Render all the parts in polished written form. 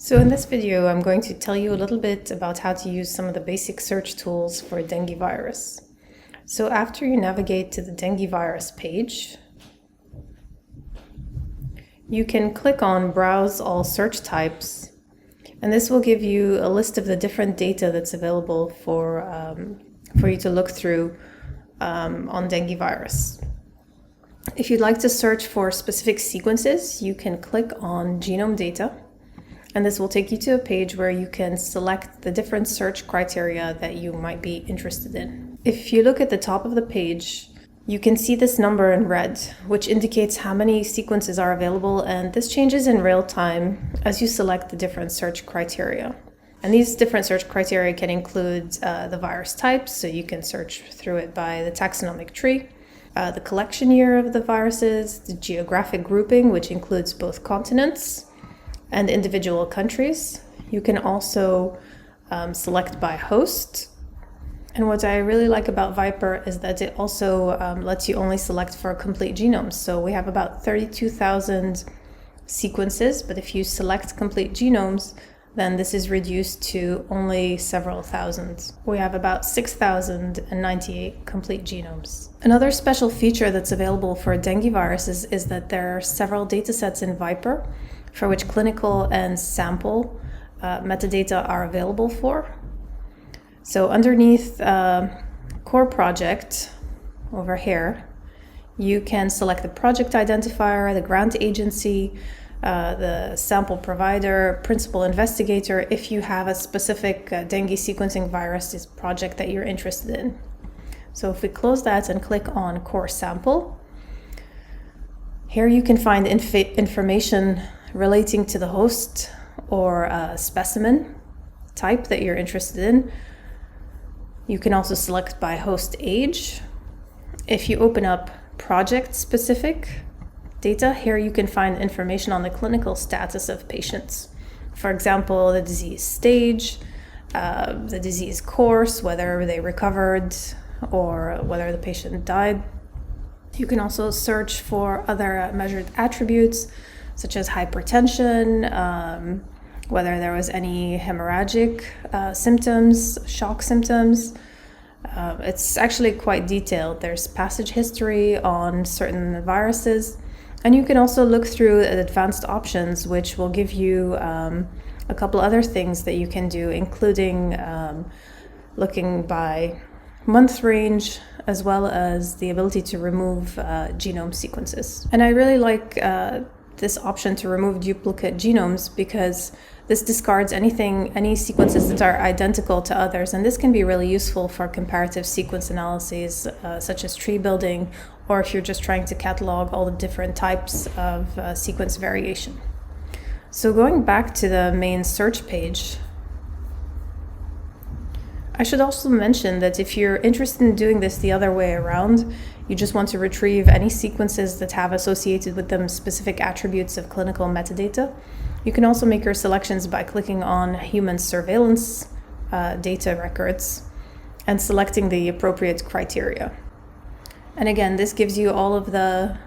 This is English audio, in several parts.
So in this video, I'm going to tell you a little bit about how to use some of the basic search tools for dengue virus. So after you navigate to the dengue virus page, you can click on Browse All Search Types, and this will give you a list of the different data that's available for you to look through on dengue virus. If you'd like to search for specific sequences, you can click on Genome Data, and this will take you to a page where you can select the different search criteria that you might be interested in. If you look at the top of the page, you can see this number in red, which indicates how many sequences are available, and this changes in real time as you select the different search criteria. And these different search criteria can include the virus types, so you can search through it by the taxonomic tree, the collection year of the viruses, the geographic grouping, which includes both continents and individual countries. You can also select by host. And what I really like about ViPR is that it also lets you only select for complete genomes. So we have about 32,000 sequences, but if you select complete genomes, then this is reduced to only several thousand. We have about 6,098 complete genomes. Another special feature that's available for dengue viruses is that there are several datasets in ViPR for which clinical and sample metadata are available for. So underneath Core Project over here, you can select the project identifier, the grant agency, the sample provider, principal investigator, if you have a specific dengue sequencing virus project that you're interested in. So if we close that and click on Core Sample, here you can find information relating to the host or specimen type that you're interested in. You can also select by host age. If you open up project-specific data, here you can find information on the clinical status of patients. For example, the disease stage, the disease course, whether they recovered or whether the patient died. You can also search for other measured attributes, such as hypertension, whether there was any hemorrhagic symptoms, shock symptoms. It's actually quite detailed. There's passage history on certain viruses. And you can also look through advanced options, which will give you a couple other things that you can do, including looking by month range, as well as the ability to remove genome sequences. And I really like this option to remove duplicate genomes because this discards any sequences that are identical to others, and this can be really useful for comparative sequence analyses such as tree building, or if you're just trying to catalog all the different types of sequence variation. So going back to the main search page, I should also mention that if you're interested in doing this the other way around, you just want to retrieve any sequences that have associated with them specific attributes of clinical metadata, you can also make your selections by clicking on human surveillance data records and selecting the appropriate criteria. And again, this gives you all of the,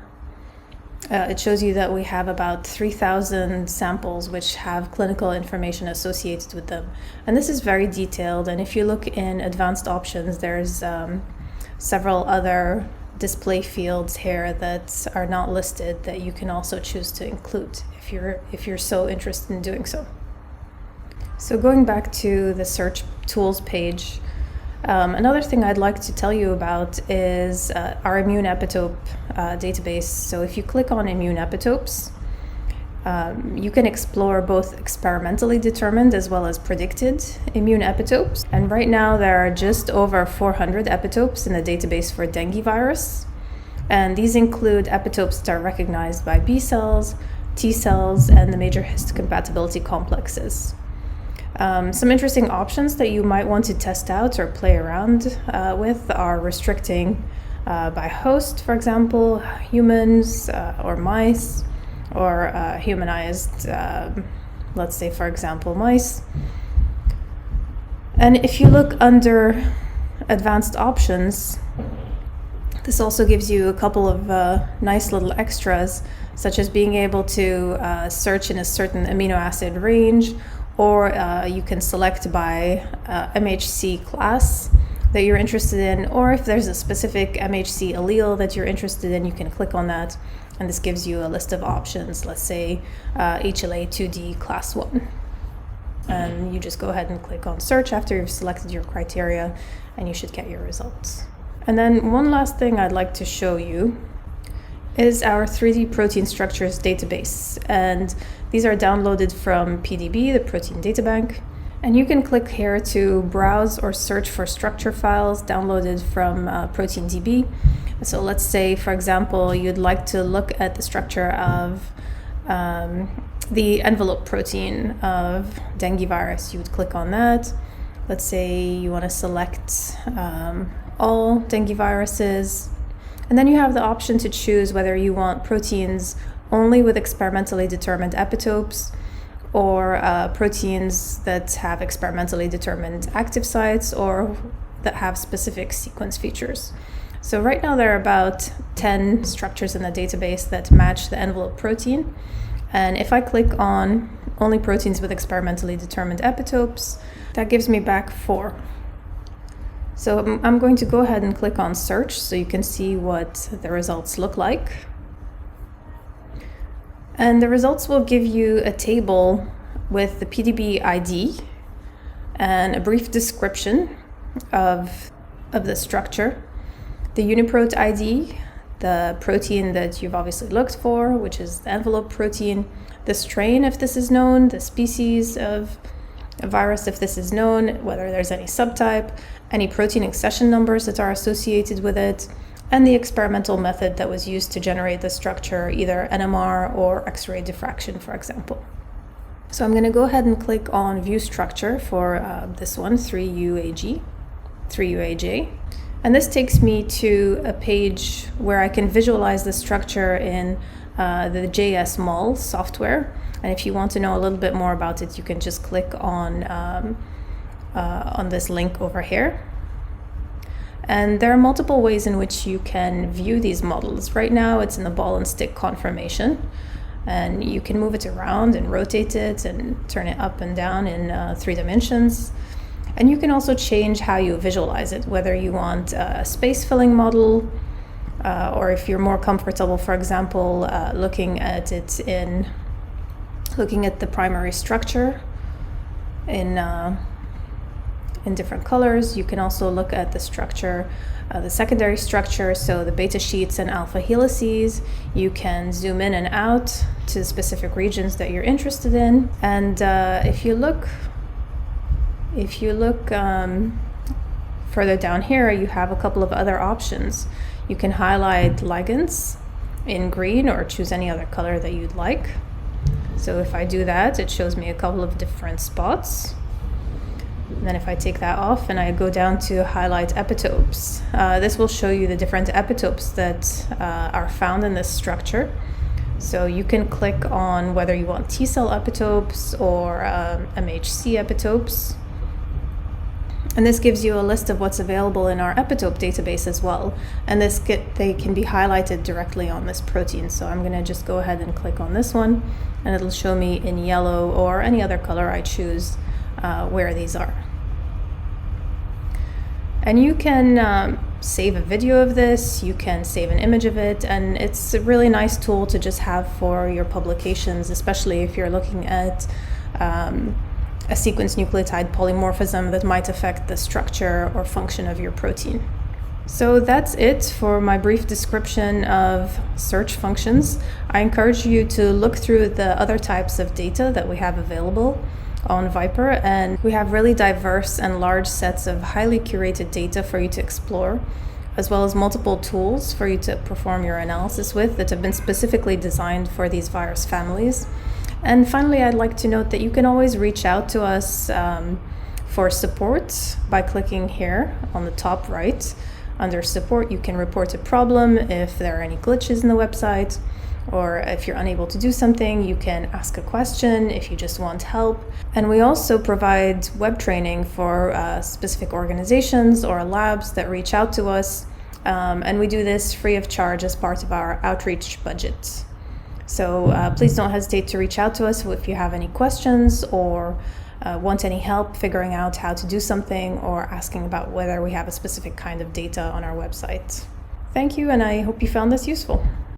it shows you that we have about 3,000 samples which have clinical information associated with them. And this is very detailed, and if you look in advanced options, there's several other display fields here that are not listed that you can also choose to include if you're so interested in doing so. So going back to the search tools page, another thing I'd like to tell you about is our immune epitope database. So if you click on immune epitopes, you can explore both experimentally determined as well as predicted immune epitopes. And right now there are just over 400 epitopes in the database for dengue virus. And these include epitopes that are recognized by B cells, T cells, and the major histocompatibility complexes. Some interesting options that you might want to test out or play around with are restricting by host, for example, humans or mice, or humanized, let's say, for example, mice. And if you look under advanced options, This also gives you a couple of nice little extras, such as being able to search in a certain amino acid range, or you can select by MHC class that you're interested in, or if there's a specific MHC allele that you're interested in, you can click on that, and this gives you a list of options, let's say HLA-2D class 1. And you just go ahead and click on search after you've selected your criteria, and you should get your results. And then one last thing I'd like to show you is our 3D protein structures database. And these are downloaded from PDB, the Protein Data Bank. And you can click here to browse or search for structure files downloaded from ProteinDB. So let's say, for example, you'd like to look at the structure of the envelope protein of dengue virus. You would click on that. Let's say you want to select all dengue viruses, and then you have the option to choose whether you want proteins only with experimentally determined epitopes, or proteins that have experimentally determined active sites, or that have specific sequence features. So right now there are about 10 structures in the database that match the envelope protein. And if I click on only proteins with experimentally determined epitopes, that gives me back 4. So I'm going to go ahead and click on search so you can see what the results look like. And the results will give you a table with the PDB ID and a brief description of the structure, the uniprot ID, the protein that you've obviously looked for, which is the envelope protein, the strain if this is known, the species of a virus if this is known, whether there's any subtype, any protein accession numbers that are associated with it, and the experimental method that was used to generate the structure, either NMR or X-ray diffraction, for example. So I'm going to go ahead and click on View Structure for this one, 3UAJ. And this takes me to a page where I can visualize the structure in the JSMOL software. And if you want to know a little bit more about it, you can just click on this link over here. And there are multiple ways in which you can view these models. Right now it's in the ball and stick conformation, and you can move it around and rotate it and turn it up and down in 3 dimensions. And you can also change how you visualize it, whether you want a space filling model, or if you're more comfortable, for example, looking at the primary structure in different colors. You can also look at the structure, the secondary structure, so the beta sheets and alpha helices. You can zoom in and out to specific regions that you're interested in. And if you look further down here, you have a couple of other options. You can highlight ligands in green or choose any other color that you'd like. So if I do that, it shows me a couple of different spots. And then if I take that off and I go down to highlight epitopes, this will show you the different epitopes that are found in this structure. So you can click on whether you want T-cell epitopes or MHC epitopes. And this gives you a list of what's available in our epitope database as well. And they can be highlighted directly on this protein. So I'm going to just go ahead and click on this one, and it'll show me in yellow or any other color I choose where these are. And you can save a video of this, you can save an image of it, and it's a really nice tool to just have for your publications, especially if you're looking at a sequence nucleotide polymorphism that might affect the structure or function of your protein. So that's it for my brief description of search functions. I encourage you to look through the other types of data that we have available on ViPR, and we have really diverse and large sets of highly curated data for you to explore, as well as multiple tools for you to perform your analysis with that have been specifically designed for these virus families. And finally, I'd like to note that you can always reach out to us for support by clicking here on the top right. Under support, you can report a problem if there are any glitches in the website, or if you're unable to do something, you can ask a question if you just want help. And we also provide web training for specific organizations or labs that reach out to us And we do this free of charge as part of our outreach budget. So please don't hesitate to reach out to us if you have any questions or want any help figuring out how to do something or asking about whether we have a specific kind of data on our website. Thank you, and I hope you found this useful.